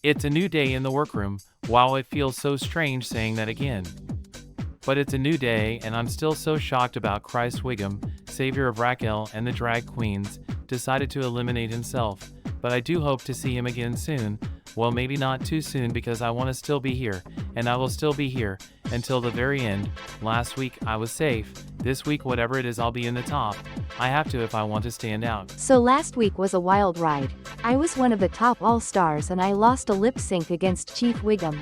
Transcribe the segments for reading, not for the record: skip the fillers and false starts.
It's a new day in the workroom. Wow, it feels so strange saying that again. But it's a new day, and I'm still so shocked about Christ Wiggum, savior of Raquel and the drag queens, decided to eliminate himself. But I do hope to see him again soon. Well, maybe not too soon because I want to still be here, and I will still be here until the very end. Last week I was safe. This week, whatever it is, I'll be in the top. I have to if I want to stand out. So last week was a wild ride. I was one of the top all-stars and I lost a lip sync against Chief Wiggum.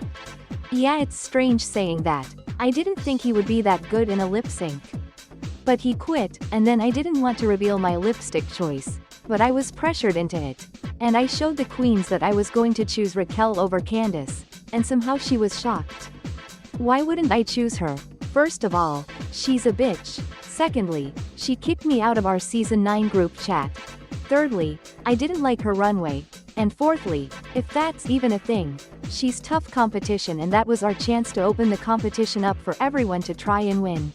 Yeah, it's strange saying that. I didn't think he would be that good in a lip sync. But he quit, and then I didn't want to reveal my lipstick choice. But I was pressured into it. And I showed the queens that I was going to choose Raquel over Candace. And somehow she was shocked. Why wouldn't I choose her? First of all, she's a bitch. Secondly, she kicked me out of our season 9 group chat. Thirdly, I didn't like her runway. And fourthly, if that's even a thing, she's tough competition, and that was our chance to open the competition up for everyone to try and win.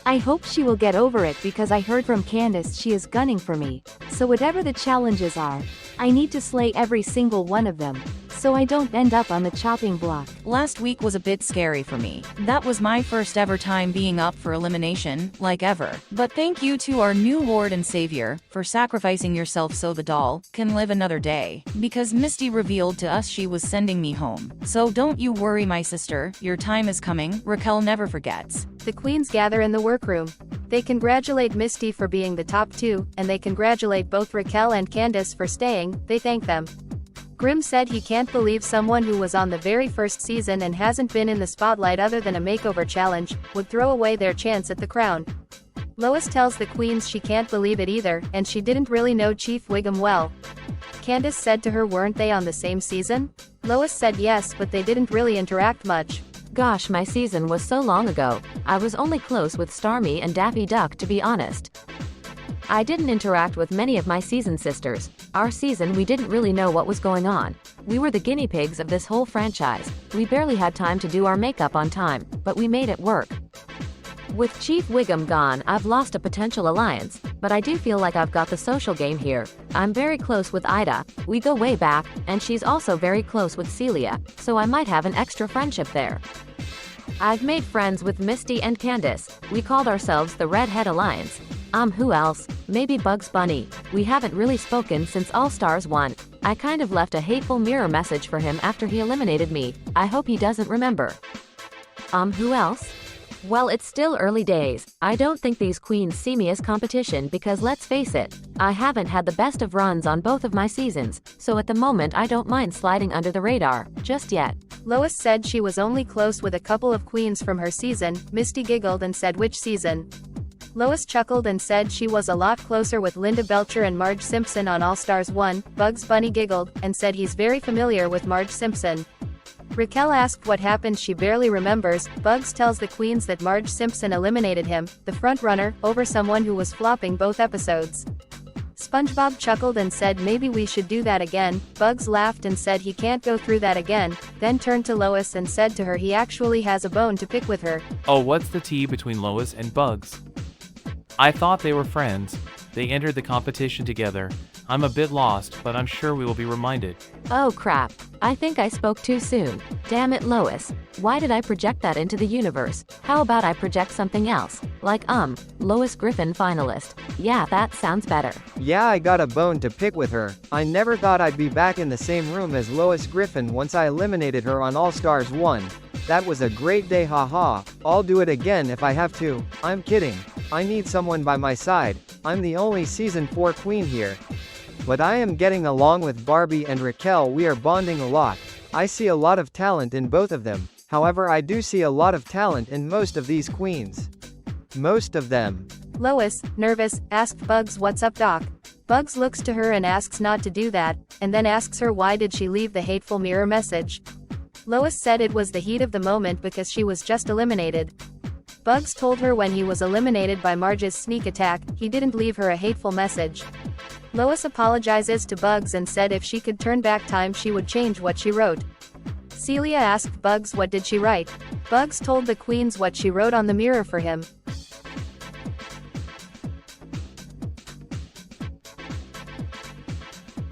I hope she will get over it because I heard from Candace she is gunning for me. So whatever the challenges are, I need to slay every single one of them, so I don't end up on the chopping block. Last week was a bit scary for me. That was my first ever time being up for elimination, like ever. But thank you to our new Lord and Savior for sacrificing yourself so the doll can live another day. Because Misty revealed to us she was sending me home. So don't you worry, my sister, your time is coming. Raquel never forgets. The queens gather in the workroom. They congratulate Misty for being the top 2, and they congratulate both Raquel and Candace for staying. They thank them. Grimm said he can't believe someone who was on the very first season and hasn't been in the spotlight other than a makeover challenge would throw away their chance at the crown. Lois tells the queens she can't believe it either, and she didn't really know Chief Wiggum well. Candace said to her, weren't they on the same season? Lois said yes, but they didn't really interact much. Gosh, my season was so long ago. I was only close with Starmie and Daffy Duck, to be honest. I didn't interact with many of my season sisters. Our season, we didn't really know what was going on. We were the guinea pigs of this whole franchise. We barely had time to do our makeup on time, but we made it work. With Chief Wiggum gone, I've lost a potential alliance, but I do feel like I've got the social game here. I'm very close with Ida, we go way back, and she's also very close with Celia, so I might have an extra friendship there. I've made friends with Misty and Candace. We called ourselves the Redhead Alliance. Who else? Maybe Bugs Bunny. We haven't really spoken since All Stars 1. I kind of left a hateful mirror message for him after he eliminated me. I hope he doesn't remember. Who else? Well, it's still early days. I don't think these queens see me as competition because let's face it, I haven't had the best of runs on both of my seasons, so at the moment I don't mind sliding under the radar, just yet. Lois said she was only close with a couple of queens from her season. Misty giggled and said which season. Lois chuckled and said she was a lot closer with Linda Belcher and Marge Simpson on All Stars 1. Bugs Bunny giggled and said he's very familiar with Marge Simpson. Raquel asked what happened, she barely remembers. Bugs tells the queens that Marge Simpson eliminated him, the frontrunner, over someone who was flopping both episodes. SpongeBob chuckled and said maybe we should do that again. Bugs laughed and said he can't go through that again, then turned to Lois and said to her he actually has a bone to pick with her. Oh, what's the tea between Lois and Bugs? I thought they were friends. They entered the competition together. I'm a bit lost, but I'm sure we will be reminded. Oh crap. I think I spoke too soon. Damn it, Lois. Why did I project that into the universe? How about I project something else? Like, Lois Griffin finalist. Yeah, that sounds better. Yeah, I got a bone to pick with her. I never thought I'd be back in the same room as Lois Griffin once I eliminated her on All Stars 1. That was a great day, haha. I'll do it again if I have to. I'm kidding. I need someone by my side. I'm the only season 4 queen here. But I am getting along with Barbie and Raquel, we are bonding a lot. I see a lot of talent in both of them. However, I do see a lot of talent in most of these queens. Most of them. Lois, nervous, asked Bugs what's up, Doc. Bugs looks to her and asks not to do that, and then asks her why did she leave the hateful mirror message. Lois said it was the heat of the moment because she was just eliminated. Bugs told her when he was eliminated by Marge's sneak attack, he didn't leave her a hateful message. Lois apologizes to Bugs and said if she could turn back time she would change what she wrote. Celia asked Bugs what did she write. Bugs told the queens what she wrote on the mirror for him.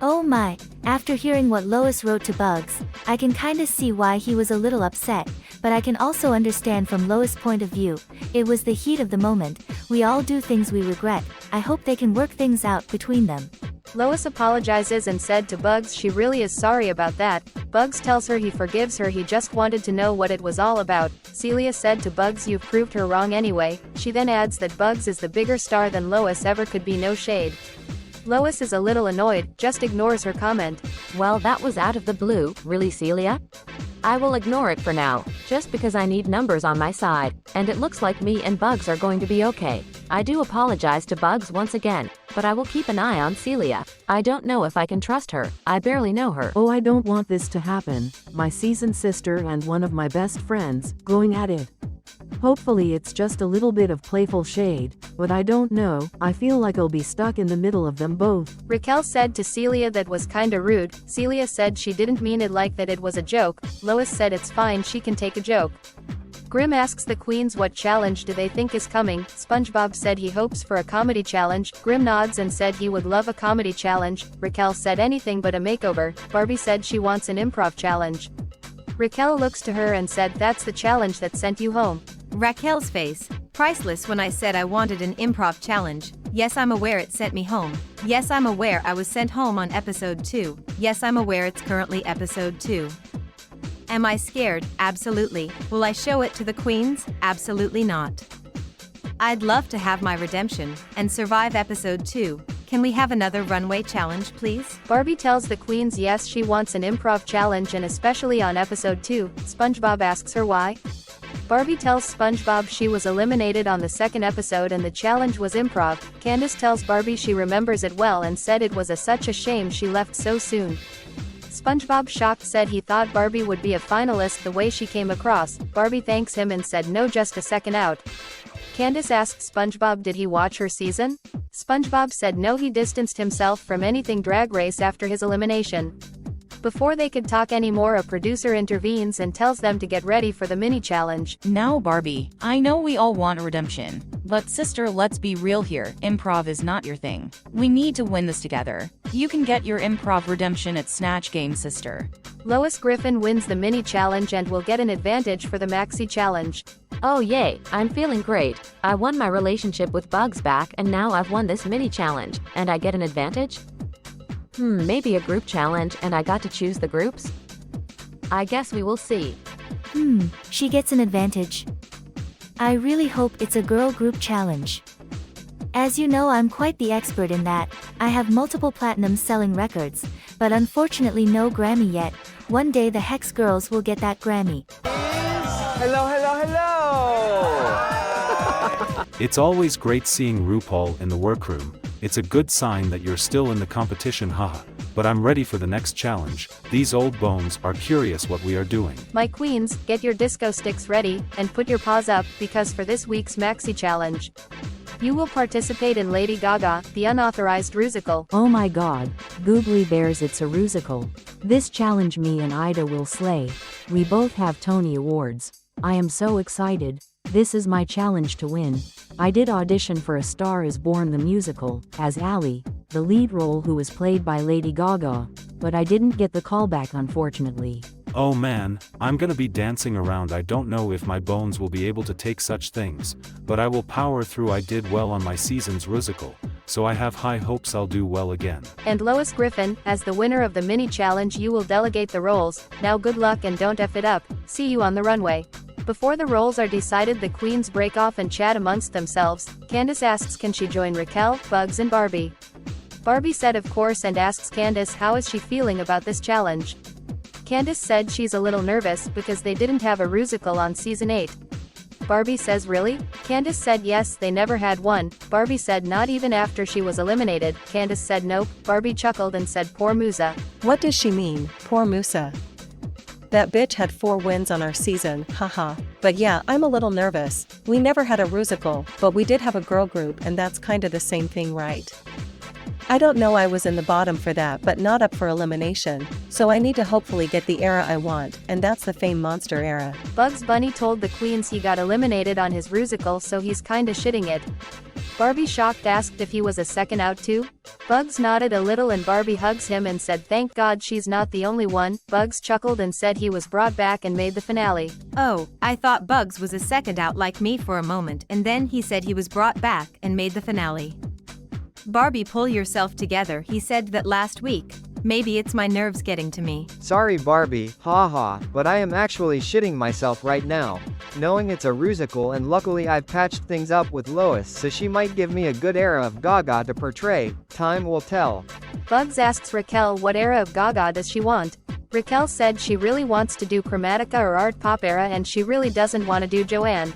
Oh my, After hearing what Lois wrote to Bugs, I can kinda see why he was a little upset, but I can also understand from Lois' point of view. It was the heat of the moment. We all do things we regret. I hope they can work things out between them. Lois apologizes and said to Bugs she really is sorry about that. Bugs tells her he forgives her, he just wanted to know what it was all about. Celia said to Bugs you've proved her wrong anyway. She then adds that Bugs is the bigger star than Lois ever could be, no shade. Lois is a little annoyed, just ignores her comment. Well, that was out of the blue, really, Celia? I will ignore it for now, just because I need numbers on my side, and it looks like me and Bugs are going to be okay. I do apologize to Bugs once again, but I will keep an eye on Celia. I don't know if I can trust her. I barely know her. Oh, I don't want this to happen. My seasoned sister and one of my best friends, going at it. Hopefully it's just a little bit of playful shade, but I don't know, I feel like I'll be stuck in the middle of them both. Raquel said to Celia that was kinda rude. Celia said she didn't mean it like that, it was a joke. Lois said it's fine, she can take a joke. Grim asks the queens what challenge do they think is coming. SpongeBob said he hopes for a comedy challenge. Grim nods and said he would love a comedy challenge. Raquel said anything but a makeover. Barbie said she wants an improv challenge. Raquel looks to her and said that's the challenge that sent you home. Raquel's face, priceless when I said I wanted an improv challenge. Yes, I'm aware it sent me home. Yes, I'm aware I was sent home on episode 2. Yes, I'm aware it's currently episode 2. Am I scared? Absolutely. Will I show it to the queens? Absolutely not. I'd love to have my redemption and survive episode 2. Can we have another runway challenge, please? Barbie tells the queens yes, she wants an improv challenge, and especially on episode 2. SpongeBob asks her why. Barbie tells SpongeBob she was eliminated on the second episode and the challenge was improv. Candace tells Barbie she remembers it well and said it was such a shame she left so soon. SpongeBob, shocked, said he thought Barbie would be a finalist the way she came across. Barbie thanks him and said no, just a second out. Candace asked SpongeBob did he watch her season? SpongeBob said no, he distanced himself from anything Drag Race after his elimination. Before they could talk anymore, a producer intervenes and tells them to get ready for the mini challenge. Now Barbie, I know we all want a redemption, but sister, let's be real here, improv is not your thing. We need to win this together. You can get your improv redemption at Snatch Game, sister. Lois Griffin wins the mini challenge and will get an advantage for the Maxi challenge. Oh yay, I'm feeling great. I won my relationship with Bugs back and now I've won this mini challenge, and I get an advantage? Maybe a group challenge and I got to choose the groups? I guess we will see. She gets an advantage. I really hope it's a girl group challenge. As you know, I'm quite the expert in that. I have multiple platinum selling records, but unfortunately no Grammy yet. One day the Hex girls will get that Grammy. Hello, hello, hello! It's always great seeing RuPaul in the workroom. It's a good sign that you're still in the competition, haha. But I'm ready for the next challenge. These old bones are curious what we are doing. My queens, get your disco sticks ready, and put your paws up, because for this week's Maxi challenge, you will participate in Lady Gaga, the unauthorized rusical. Oh my god, Googly Bears, it's a rusical. This challenge me and Ida will slay. We both have Tony Awards. I am so excited. This is my challenge to win. I did audition for A Star is Born the musical, as Allie, the lead role who was played by Lady Gaga, but I didn't get the callback unfortunately. Oh man, I'm gonna be dancing around. I don't know if my bones will be able to take such things, but I will power through. I did well on my season's rusical, so I have high hopes I'll do well again. And Lois Griffin, as the winner of the mini challenge, you will delegate the roles. Now good luck and don't F it up. See you on the runway. Before the roles are decided, the queens break off and chat amongst themselves. Candace asks can she join Raquel, Bugs and Barbie. Barbie said of course and asks Candace how is she feeling about this challenge. Candace said she's a little nervous because they didn't have a rusical on season 8. Barbie says really? Candace said yes, they never had one. Barbie said not even after she was eliminated. Candace said nope. Barbie chuckled and said poor Musa. What does she mean, poor Musa? That bitch had 4 wins on our season, haha. But yeah, I'm a little nervous. We never had a rusical, but we did have a girl group and that's kinda the same thing, right? I don't know, I was in the bottom for that but not up for elimination, so I need to hopefully get the era I want, and that's the Fame Monster era. Bugs Bunny told the queens he got eliminated on his rusical, so he's kinda shitting it. Barbie shocked asked if he was a second out too. Bugs nodded a little and Barbie hugs him and said thank God she's not the only one. Bugs chuckled and said he was brought back and made the finale. Oh, I thought Bugs was a second out like me for a moment and then he said he was brought back and made the finale. Barbie, pull yourself together, he said that last week. Maybe it's my nerves getting to me. Sorry Barbie, haha, but I am actually shitting myself right now. Knowing it's a rusical and luckily I've patched things up with Lois so she might give me a good era of Gaga to portray, time will tell. Bugs asks Raquel what era of Gaga does she want. Raquel said she really wants to do Chromatica or Art Pop era and she really doesn't want to do Joanne.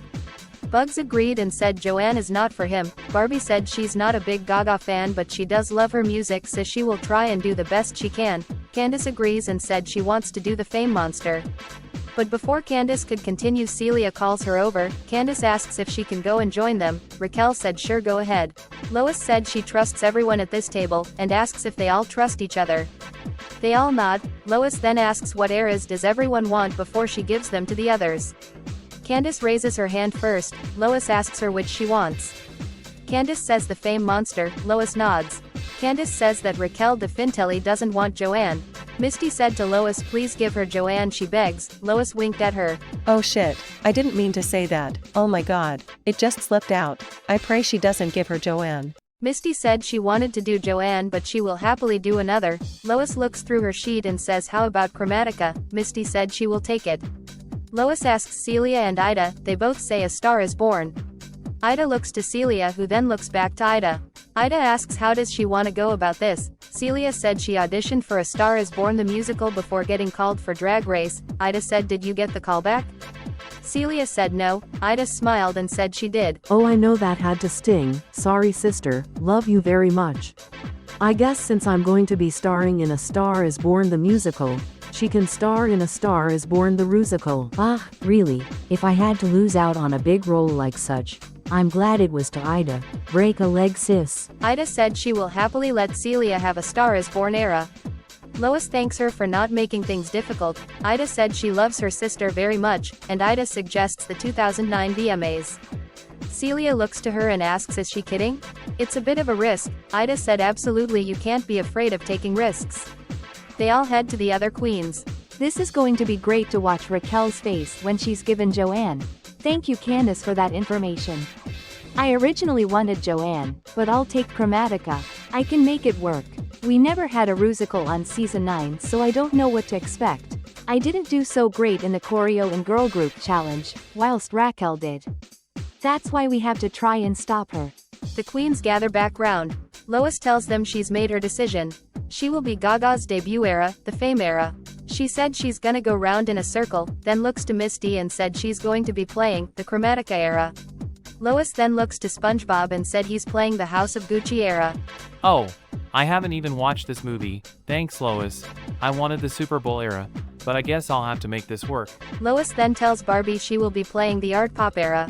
Bugs agreed and said Joanne is not for him. Barbie said she's not a big Gaga fan but she does love her music so she will try and do the best she can. Candace agrees and said she wants to do the Fame Monster. But before Candace could continue, Celia calls her over. Candace asks if she can go and join them. Raquel said sure, go ahead. Lois said she trusts everyone at this table and asks if they all trust each other. They all nod. Lois then asks what eras does everyone want before she gives them to the others. Candace raises her hand first. Lois asks her which she wants. Candace says the Fame Monster. Lois nods. Candace says that Raquel de Fintelli doesn't want Joanne. Misty said to Lois please give her Joanne, she begs. Lois winked at her. Oh shit, I didn't mean to say that, oh my god, it just slipped out. I pray she doesn't give her Joanne. Misty said she wanted to do Joanne but she will happily do another. Lois looks through her sheet and says how about Chromatica. Misty said she will take it. Lois asks Celia and Ida, they both say A Star is Born. Ida looks to Celia who then looks back to Ida. Ida asks how does she want to go about this. Celia said she auditioned for A Star is Born the musical before getting called for Drag Race. Ida said did you get the call back? Celia said no. Ida smiled and said she did. Oh, I know that had to sting, sorry sister, love you very much. I guess since I'm going to be starring in A Star is Born the musical, she can star in A Star is Born the Rusical. Ah, really, if I had to lose out on a big role like such, I'm glad it was to Ida. Break a leg sis. Ida said she will happily let Celia have A Star is Born era. Lois thanks her for not making things difficult. Ida said she loves her sister very much, and Ida suggests the 2009 VMAs. Celia looks to her and asks is she kidding? It's a bit of a risk. Ida said absolutely, you can't be afraid of taking risks. They all head to the other queens. This is going to be great to watch Raquel's face when she's given Joanne. Thank you Candace for that information. I originally wanted Joanne, but I'll take Chromatica. I can make it work. We never had a Rusical on season 9 so I don't know what to expect. I didn't do so great in the choreo and girl group challenge, whilst Raquel did. That's why we have to try and stop her. The queens gather back round. Lois tells them she's made her decision. She will be Gaga's debut era, the Fame era. She said she's gonna go round in a circle, then looks to Misty and said she's going to be playing the Chromatica era. Lois then looks to SpongeBob and said he's playing the House of Gucci era. Oh, I haven't even watched this movie. Thanks Lois. I wanted the Super Bowl era, but I guess I'll have to make this work. Lois then tells Barbie she will be playing the Art Pop era.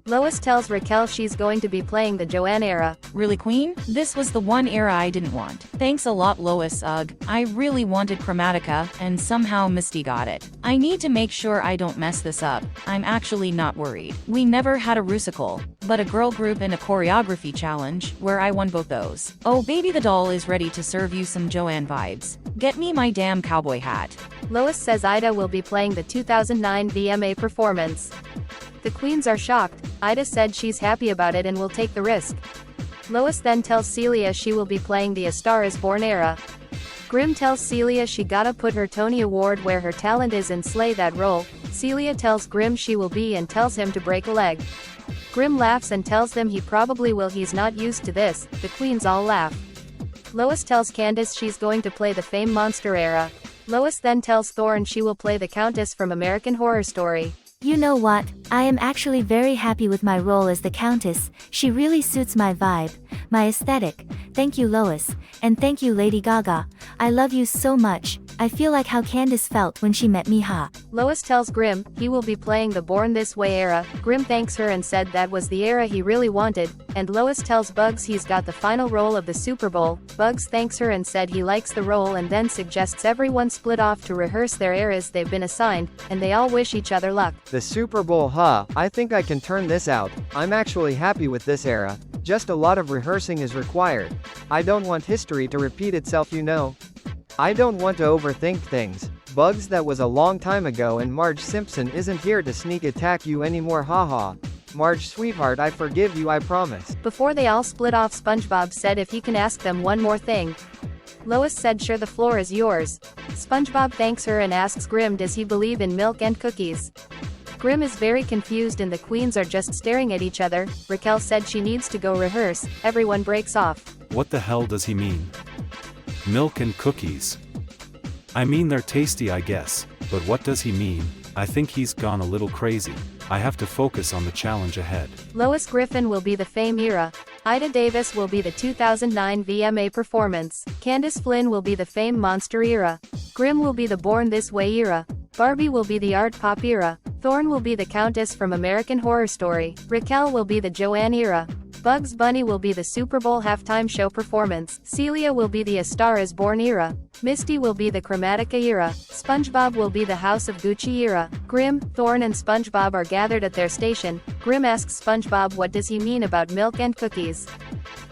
Lois tells Raquel she's going to be playing the Joanne era. Really queen? This was the one era I didn't want. Thanks a lot Lois, ugh. I really wanted Chromatica, and somehow Misty got it. I need to make sure I don't mess this up. I'm actually not worried. We never had a Rusical, but a girl group and a choreography challenge, where I won both those. Oh baby the doll is ready to serve you some Joanne vibes. Get me my damn cowboy hat. Lois says Ida will be playing the 2009 VMA performance. The queens are shocked. Ida said she's happy about it and will take the risk. Lois then tells Celia she will be playing the A Star is Born era. Grimm tells Celia she gotta put her Tony Award where her talent is and slay that role. Celia tells Grimm she will be and tells him to break a leg. Grimm laughs and tells them he probably will, he's not used to this. The queens all laugh. Lois tells Candace she's going to play the Fame Monster era. Lois then tells Thorne she will play the Countess from American Horror Story. You know what, I am actually very happy with my role as the Countess. She really suits my vibe, my aesthetic. Thank you Lois, and thank you Lady Gaga. I love you so much. I feel like how Candace felt when she met me, ha. Lois tells Grimm he will be playing the Born This Way era. Grimm thanks her and said that was the era he really wanted, and Lois tells Bugs he's got the final role of the Super Bowl. Bugs thanks her and said he likes the role and then suggests everyone split off to rehearse their eras they've been assigned, and they all wish each other luck. The Super Bowl, huh? I think I can turn this out. I'm actually happy with this era. Just a lot of rehearsing is required. I don't want history to repeat itself, you know. I don't want to overthink things. Bugs, that was a long time ago, and Marge Simpson isn't here to sneak attack you anymore, haha. Marge sweetheart, I forgive you, I promise. Before they all split off, SpongeBob said if he can ask them one more thing. Lois said sure, the floor is yours. SpongeBob thanks her and asks Grim does he believe in milk and cookies. Grim is very confused and the queens are just staring at each other. Raquel said she needs to go rehearse. Everyone breaks off. What the hell does he mean? Milk and cookies. I mean, they're tasty, I guess, but what does he mean? I think he's gone a little crazy. I have to focus on the challenge ahead. Lois Griffin will be the Fame era. Ida Davis will be the 2009 VMA performance. Candace Flynn will be the Fame Monster era. Grim will be the Born This Way era. Barbie will be the Art Pop era. Thorne will be the Countess from American Horror Story. Raquel will be the Joanne era. Bugs Bunny will be the Super Bowl halftime show performance. Celia will be the A Star Is Born era. Misty will be the Chromatica era. SpongeBob will be the House of Gucci era. Grim, Thorne and SpongeBob are gathered at their station. Grim asks SpongeBob what does he mean about milk and cookies.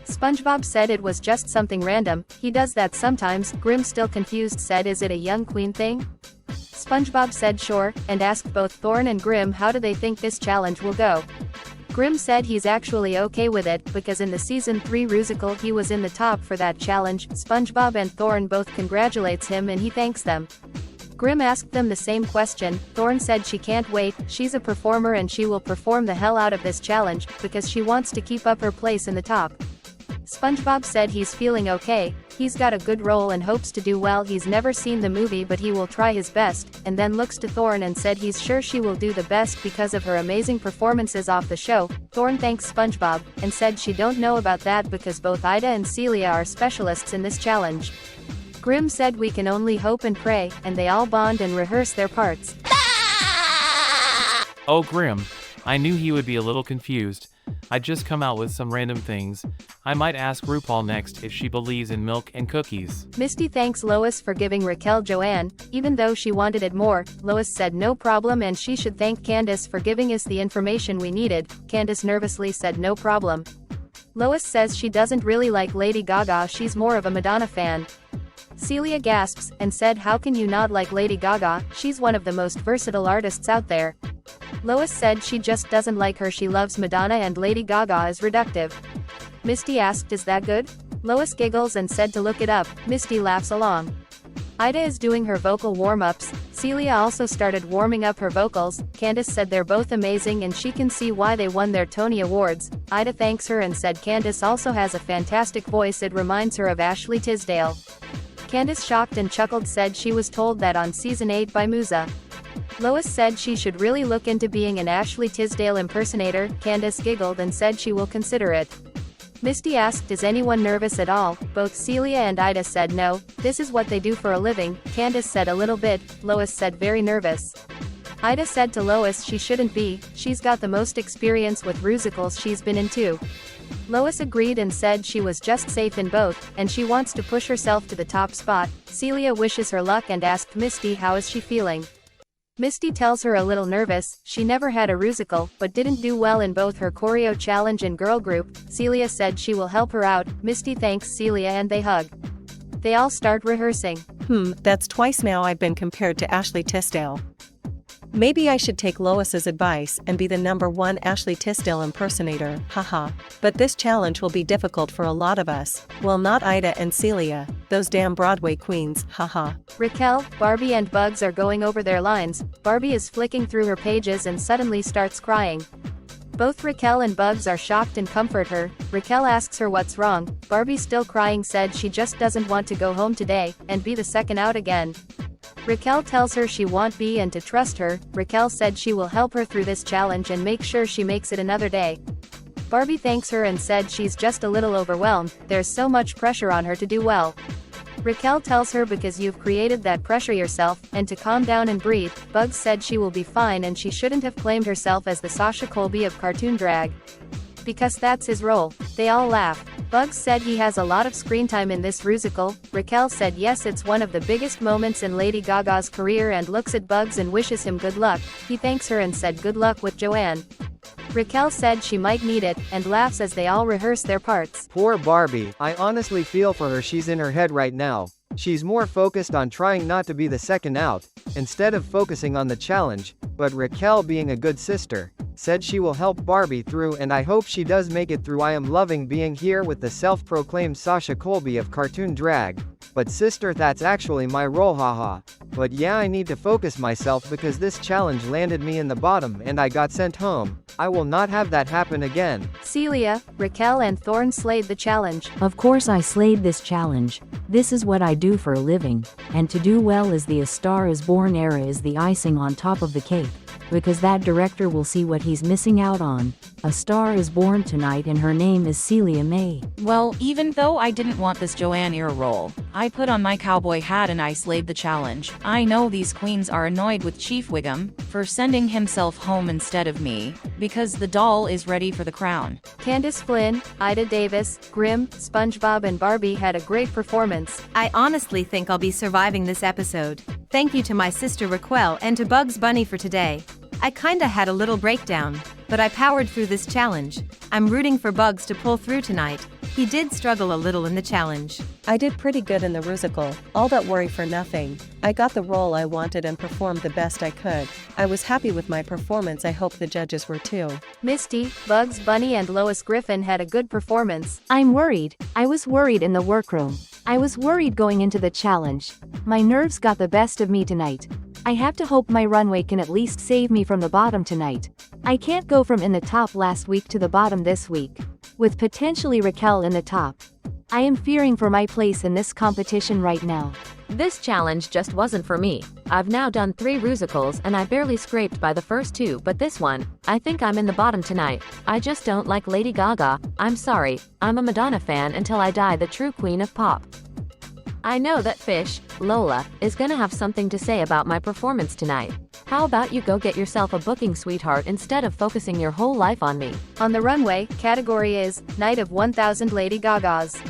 SpongeBob said it was just something random, he does that sometimes. Grim, still confused, said is it a young queen thing? SpongeBob said sure, and asked both Thorne and Grim how do they think this challenge will go. Grim said he's actually okay with it, because in the Season 3 Rusical he was in the top for that challenge. SpongeBob and Thorne both congratulates him and he thanks them. Grim asked them the same question. Thorne said she can't wait, she's a performer and she will perform the hell out of this challenge, because she wants to keep up her place in the top. SpongeBob said he's feeling okay, he's got a good role and hopes to do well. He's never seen the movie but he will try his best, and then looks to Thorne and said he's sure she will do the best because of her amazing performances off the show. Thorne thanks SpongeBob, and said she don't know about that because both Ida and Celia are specialists in this challenge. Grim said we can only hope and pray, and they all bond and rehearse their parts. Oh Grim, I knew he would be a little confused. I'd just come out with some random things. I might ask RuPaul next if she believes in milk and cookies. Misty thanks Lois for giving Raquel Joanne, even though she wanted it more. Lois said no problem and she should thank Candace for giving us the information we needed. Candace nervously said no problem. Lois says she doesn't really like Lady Gaga, she's more of a Madonna fan. Celia gasps, and said how can you not like Lady Gaga, she's one of the most versatile artists out there. Lois said she just doesn't like her, she loves Madonna and Lady Gaga is reductive. Misty asked is that good? Lois giggles and said to look it up. Misty laughs along. Ida is doing her vocal warm-ups. Celia also started warming up her vocals. Candace said they're both amazing and she can see why they won their Tony Awards. Ida thanks her and said Candace also has a fantastic voice, it reminds her of Ashley Tisdale. Candace, shocked and chuckled, said she was told that on Season 8 by Musa. Lois said she should really look into being an Ashley Tisdale impersonator. Candace giggled and said she will consider it. Misty asked is anyone nervous at all? Both Celia and Ida said no, this is what they do for a living. Candace said a little bit. Lois said very nervous. Ida said to Lois she shouldn't be, she's got the most experience with musicals she's been in too. Lois agreed and said she was just safe in both, and she wants to push herself to the top spot. Celia wishes her luck and asked Misty how is she feeling. Misty tells her a little nervous, she never had a musical, but didn't do well in both her choreo challenge and girl group. Celia said she will help her out. Misty thanks Celia and they hug. They all start rehearsing. That's twice now I've been compared to Ashley Tisdale. Maybe I should take Lois's advice and be the #1 Ashley Tisdale impersonator, haha. But this challenge will be difficult for a lot of us. Well, not Ida and Celia, those damn Broadway queens, haha. Raquel, Barbie and Bugs are going over their lines. Barbie is flicking through her pages and suddenly starts crying. Both Raquel and Bugs are shocked and comfort her. Raquel asks her what's wrong. Barbie, still crying, said she just doesn't want to go home today and be the second out again. Raquel tells her she won't be and to trust her. Raquel said she will help her through this challenge and make sure she makes it another day. Barbie thanks her and said she's just a little overwhelmed, there's so much pressure on her to do well. Raquel tells her because you've created that pressure yourself, and to calm down and breathe. Bugs said she will be fine and she shouldn't have claimed herself as the Sasha Colby of cartoon drag, because that's his role. They all laugh. Bugs said he has a lot of screen time in this musical. Raquel said yes, it's one of the biggest moments in Lady Gaga's career and looks at Bugs and wishes him good luck. He thanks her and said good luck with Joanne. Raquel said she might need it, and laughs as they all rehearse their parts. Poor Barbie, I honestly feel for her. She's in her head right now. She's more focused on trying not to be the second out, instead of focusing on the challenge, but Raquel, being a good sister, said she will help Barbie through, and I hope she does make it through. I am loving being here with the self-proclaimed Sasha Colby of cartoon drag. But sister, that's actually my role, haha. But yeah, I need to focus myself because this challenge landed me in the bottom and I got sent home. I will not have that happen again. Celia, Raquel and Thorn slayed the challenge. Of course I slayed this challenge. This is what I do for a living, and to do well is the A Star is Born era is the icing on top of the cake. Because that director will see what he's missing out on. A star is born tonight and her name is Celia May. Well, even though I didn't want this Joanne era role, I put on my cowboy hat and I slayed the challenge. I know these queens are annoyed with Chief Wiggum for sending himself home instead of me, because the doll is ready for the crown. Candace Flynn, Ida Davis, Grimm, SpongeBob and Barbie had a great performance. I honestly think I'll be surviving this episode. Thank you to my sister Raquel and to Bugs Bunny for today. I kinda had a little breakdown, but I powered through this challenge. I'm rooting for Bugs to pull through tonight. He did struggle a little in the challenge. I did pretty good in the Rusical, all that worry for nothing. I got the role I wanted and performed the best I could. I was happy with my performance. I hope the judges were too. Misty, Bugs Bunny and Lois Griffin had a good performance. I'm worried. I was worried in the workroom. I was worried going into the challenge. My nerves got the best of me tonight. I have to hope my runway can at least save me from the bottom tonight. I can't go from in the top last week to the bottom this week, with potentially Raquel in the top. I am fearing for my place in this competition right now. This challenge just wasn't for me. I've now done 3 musicals and I barely scraped by the first 2, but this one, I think I'm in the bottom tonight. I just don't like Lady Gaga. I'm sorry, I'm a Madonna fan until I die, the true queen of pop. I know that Fish, Lola, is gonna have something to say about my performance tonight. How about you go get yourself a booking, sweetheart, instead of focusing your whole life on me? On the runway, category is Night of 1000 Lady Gagas.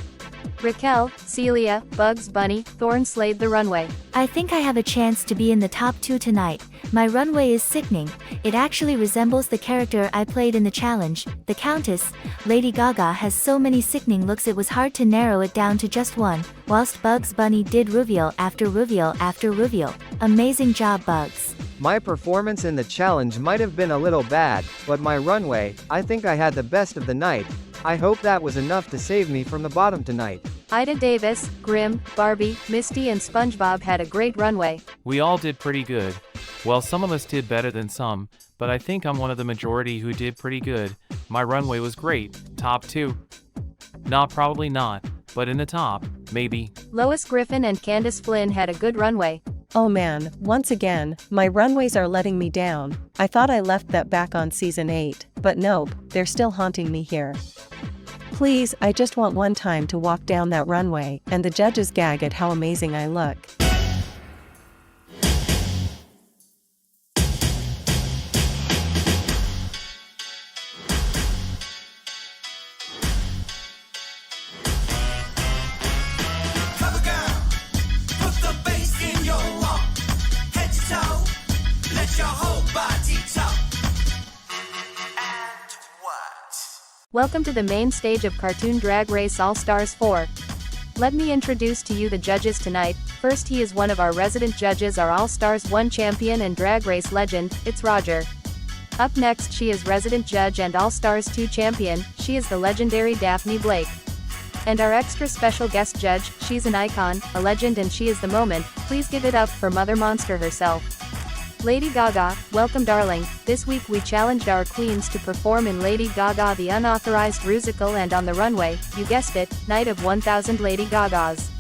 Raquel, Celia, Bugs Bunny, Thorn slayed the runway. I think I have a chance to be in the top 2 tonight. My runway is sickening. It actually resembles the character I played in the challenge, the Countess. Lady Gaga has so many sickening looks it was hard to narrow it down to just one, whilst Bugs Bunny did reveal after reveal after reveal. Amazing job, Bugs. My performance in the challenge might have been a little bad, but my runway, I think I had the best of the night. I hope that was enough to save me from the bottom tonight. Ida Davis, Grimm, Barbie, Misty and SpongeBob had a great runway. We all did pretty good. Well, some of us did better than some, but I think I'm one of the majority who did pretty good. My runway was great. Top 2. Probably not, but in the top, maybe. Lois Griffin and Candace Flynn had a good runway. Oh man, once again, my runways are letting me down. I thought I left that back on season 8, but nope, they're still haunting me here. Please, I just want one time to walk down that runway, and the judges gag at how amazing I look. Welcome to the main stage of Cartoon Drag Race All Stars 4. Let me introduce to you the judges tonight. First, he is one of our resident judges, our All Stars 1 champion and Drag Race legend, it's Roger. Up next, she is resident judge and All Stars 2 champion, she is the legendary Daphne Blake. And our extra special guest judge, she's an icon, a legend and she is the moment. Please give it up for Mother Monster herself. Lady Gaga, welcome darling. This week we challenged our queens to perform in Lady Gaga the Unauthorized Rusical and on the runway, you guessed it, Night of 1000 Lady Gagas.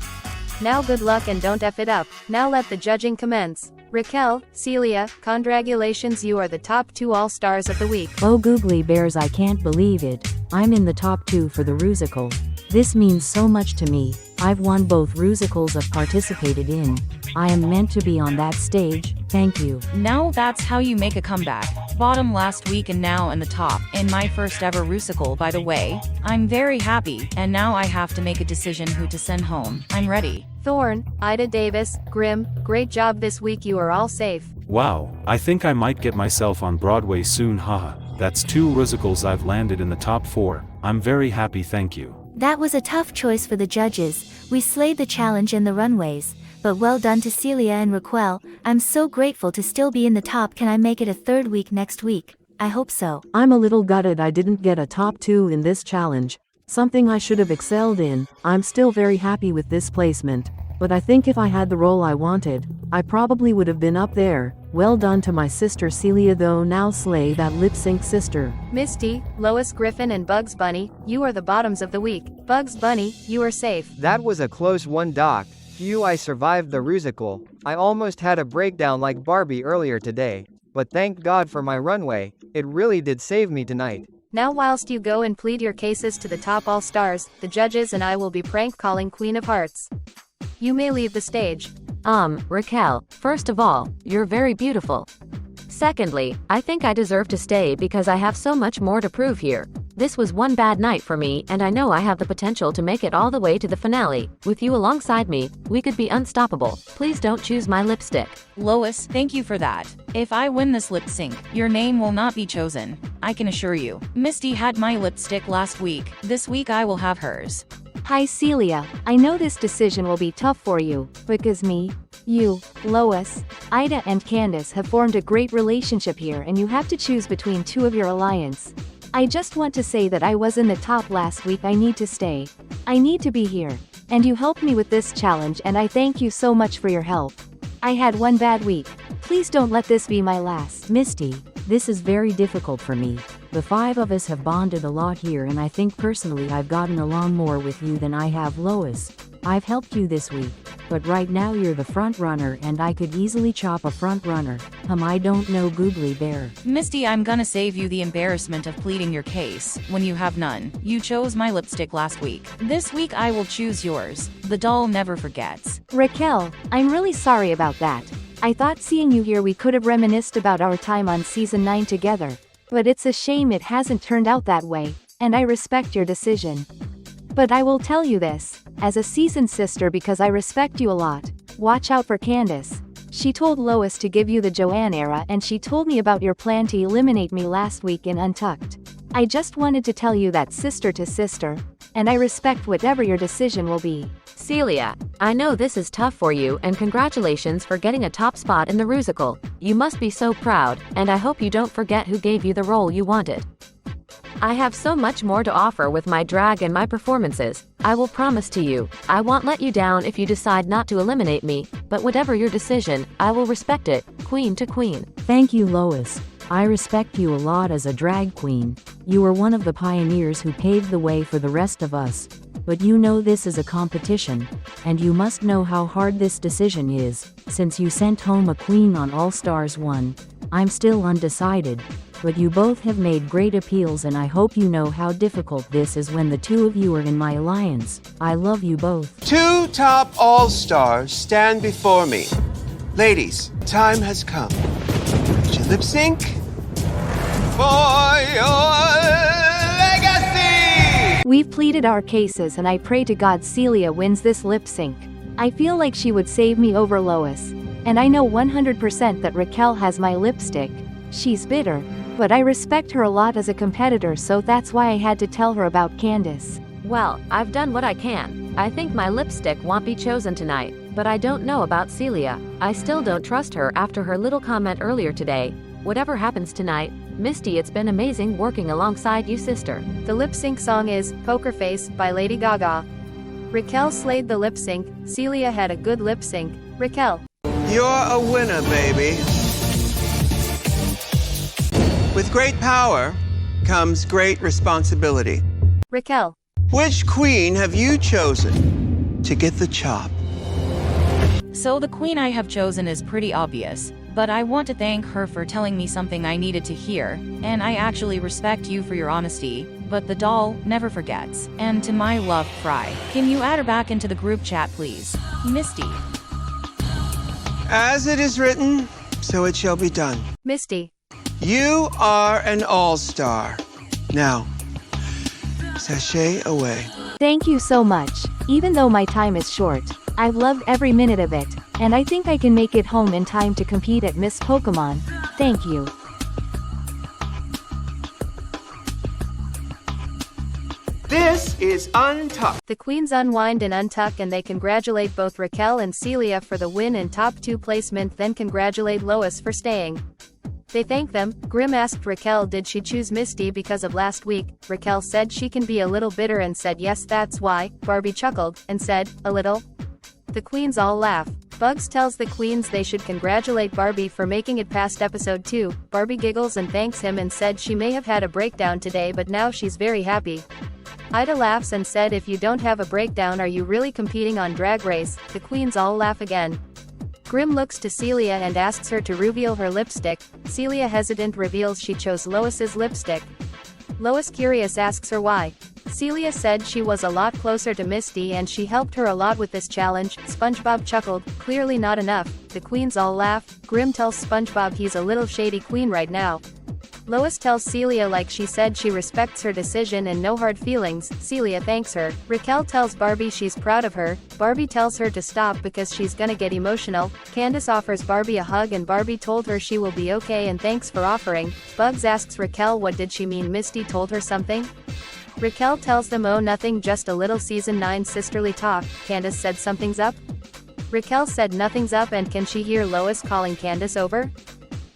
Now good luck and don't F it up. Now let the judging commence. Raquel, Celia, congratulations, you are the top 2 All-Stars of the week. Oh googly bears, I can't believe it. I'm in the top 2 for the Rusical. This means so much to me. I've won both Rusicals I've participated in. I am meant to be on that stage, thank you. Now that's how you make a comeback. Bottom last week and now in the top, in my first ever Rusical by the way. I'm very happy, and now I have to make a decision who to send home. I'm ready. Thorn, Ida Davis, Grimm, great job this week, you are all safe. Wow, I think I might get myself on Broadway soon, haha. That's 2 Rusicles I've landed in the top 4. I'm very happy, thank you. That was a tough choice for the judges. We slayed the challenge and the runways. But well done to Celia and Raquel. I'm so grateful to still be in the top. Can I make it a 3rd week next week? I hope so. I'm a little gutted I didn't get a top 2 in this challenge. Something I should have excelled in. I'm still very happy with this placement. But I think if I had the role I wanted, I probably would have been up there. Well done to my sister Celia though, now slay that lip sync sister. Misty, Lois, Griffin and Bugs Bunny, you are the bottoms of the week. Bugs Bunny, you are safe. That was a close one, Doc. Phew, I survived the rusical. I almost had a breakdown like Barbie earlier today. But thank God for my runway. It really did save me tonight. Now whilst you go and plead your cases to the top all-stars, the judges and I will be prank calling Queen of Hearts. You may leave the stage. Raquel, first of all, you're very beautiful. Secondly, I think I deserve to stay because I have so much more to prove here. This was one bad night for me and I know I have the potential to make it all the way to the finale. With you alongside me, we could be unstoppable. Please don't choose my lipstick. Lois, thank you for that. If I win this lip sync, your name will not be chosen. I can assure you. Misty had my lipstick last week. This week I will have hers. Hi Celia, I know this decision will be tough for you, because me, you, Lois, Ida and Candace have formed a great relationship here and you have to choose between 2 of your alliance. I just want to say that I was in the top last week. I need to stay. I need to be here. And you helped me with this challenge and I thank you so much for your help. I had one bad week. Please don't let this be my last. Misty, this is very difficult for me. The 5 of us have bonded a lot here and I think personally I've gotten along more with you than I have Lois. I've helped you this week, but right now you're the front runner and I could easily chop a front runner. I don't know Googly Bear. Misty, I'm gonna save you the embarrassment of pleading your case, when you have none. You chose my lipstick last week. This week I will choose yours. The doll never forgets. Raquel, I'm really sorry about that. I thought seeing you here we could have reminisced about our time on season 9 together. But it's a shame it hasn't turned out that way, and I respect your decision. But I will tell you this, as a seasoned sister because I respect you a lot, watch out for Candace. She told Lois to give you the Joanne era and she told me about your plan to eliminate me last week in Untucked. I just wanted to tell you that sister to sister, and I respect whatever your decision will be. Celia, I know this is tough for you and congratulations for getting a top spot in the Rusical. You must be so proud, and I hope you don't forget who gave you the role you wanted. I have so much more to offer with my drag and my performances. I will promise to you, I won't let you down if you decide not to eliminate me, but whatever your decision, I will respect it, queen to queen. Thank you, Lois. I respect you a lot as a drag queen. You were one of the pioneers who paved the way for the rest of us. But you know this is a competition, and you must know how hard this decision is, since you sent home a queen on All Stars 1. I'm still undecided, but you both have made great appeals and I hope you know how difficult this is when the 2 of you are in my alliance. I love you both. 2 top all-stars stand before me. Ladies, time has come. Would you lip sync for your legacy? We've pleaded our cases and I pray to God Celia wins this lip sync. I feel like she would save me over Lois. And I know 100% that Raquel has my lipstick. She's bitter, but I respect her a lot as a competitor, so that's why I had to tell her about Candace. Well, I've done what I can. I think my lipstick won't be chosen tonight, but I don't know about Celia. I still don't trust her after her little comment earlier today. Whatever happens tonight, Misty, it's been amazing working alongside you, sister. The lip sync song is Poker Face by Lady Gaga. Raquel slayed the lip sync. Celia had a good lip sync. Raquel. You're a winner, baby. With great power comes great responsibility. Raquel. Which queen have you chosen to get the chop? So the queen I have chosen is pretty obvious, but I want to thank her for telling me something I needed to hear, and I actually respect you for your honesty, but the doll never forgets. And to my love, Fry, can you add her back into the group chat, please? Misty. As it is written, so it shall be done. Misty. You are an all-star. Now, sashay away. Thank you so much. Even though my time is short, I've loved every minute of it, and I think I can make it home in time to compete at Miss Pokemon. Thank you. This is Untucked. The queens unwind and untuck and they congratulate both Raquel and Celia for the win and top 2 placement, then congratulate Lois for staying. They thank them. Grim asked Raquel did she choose Misty because of last week. Raquel said she can be a little bitter and said yes that's why. Barbie chuckled and said, a little? The queens all laugh. Bugs tells the queens they should congratulate Barbie for making it past episode 2. Barbie giggles and thanks him and said she may have had a breakdown today but now she's very happy. Ida laughs and said if you don't have a breakdown are you really competing on Drag Race? The queens all laugh again. Grim looks to Celia and asks her to reveal her lipstick. Celia hesitant reveals she chose Lois's lipstick. Lois curious asks her why. Celia said she was a lot closer to Misty and she helped her a lot with this challenge. SpongeBob chuckled, clearly not enough. The queens all laugh. Grim tells SpongeBob he's a little shady queen right now. Lois tells Celia like she said she respects her decision and no hard feelings. Celia thanks her. Raquel tells Barbie she's proud of her. Barbie tells her to stop because she's gonna get emotional. Candace offers Barbie a hug and Barbie told her she will be okay and thanks for offering. Bugs asks Raquel what did she mean Misty told her something? Raquel tells them oh nothing just a little season 9 sisterly talk. Candace said something's up? Raquel said nothing's up and can she hear Lois calling Candace over?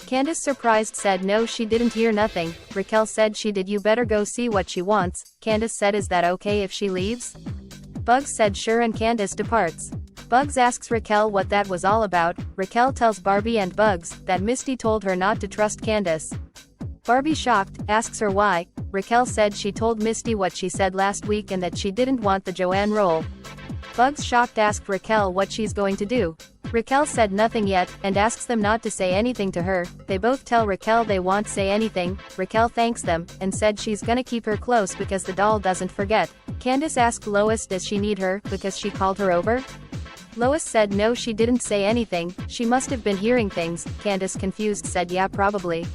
Candace surprised said no she didn't hear nothing. Raquel said she did you better go see what she wants. Candace said is that okay if she leaves? Bugs said sure and Candace departs. Bugs asks Raquel what that was all about. Raquel tells Barbie and Bugs that Misty told her not to trust Candace. Barbie shocked, asks her why. Raquel said she told Misty what she said last week and that she didn't want the Joanne role. Bugs shocked asked Raquel what she's going to do. Raquel said nothing yet, and asks them not to say anything to her. They both tell Raquel they won't say anything. Raquel thanks them, and said she's gonna keep her close because the doll doesn't forget. Candace asked Lois does she need her, because she called her over? Lois said no she didn't say anything, she must have been hearing things. Candace confused said yeah probably.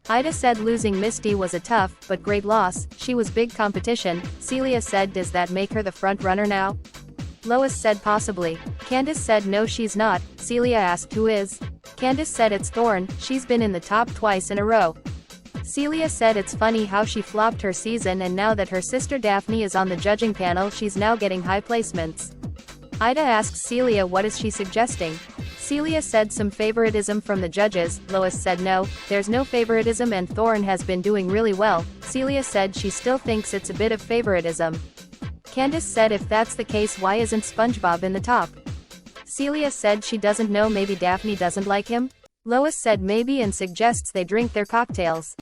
Ida said losing Misty was a tough, but great loss, she was big competition. Celia said does that make her the front runner now? Lois said possibly. Candace said no she's not. Celia asked who is? Candace said it's Thorne, she's been in the top twice in a row. Celia said it's funny how she flopped her season and now that her sister Daphne is on the judging panel she's now getting high placements. Ida asks Celia what is she suggesting? Celia said some favoritism from the judges. Lois said no, there's no favoritism and Thorne has been doing really well. Celia said she still thinks it's a bit of favoritism. Candace said if that's the case why isn't SpongeBob in the top? Celia said she doesn't know maybe Daphne doesn't like him? Lois said maybe and suggests they drink their cocktails.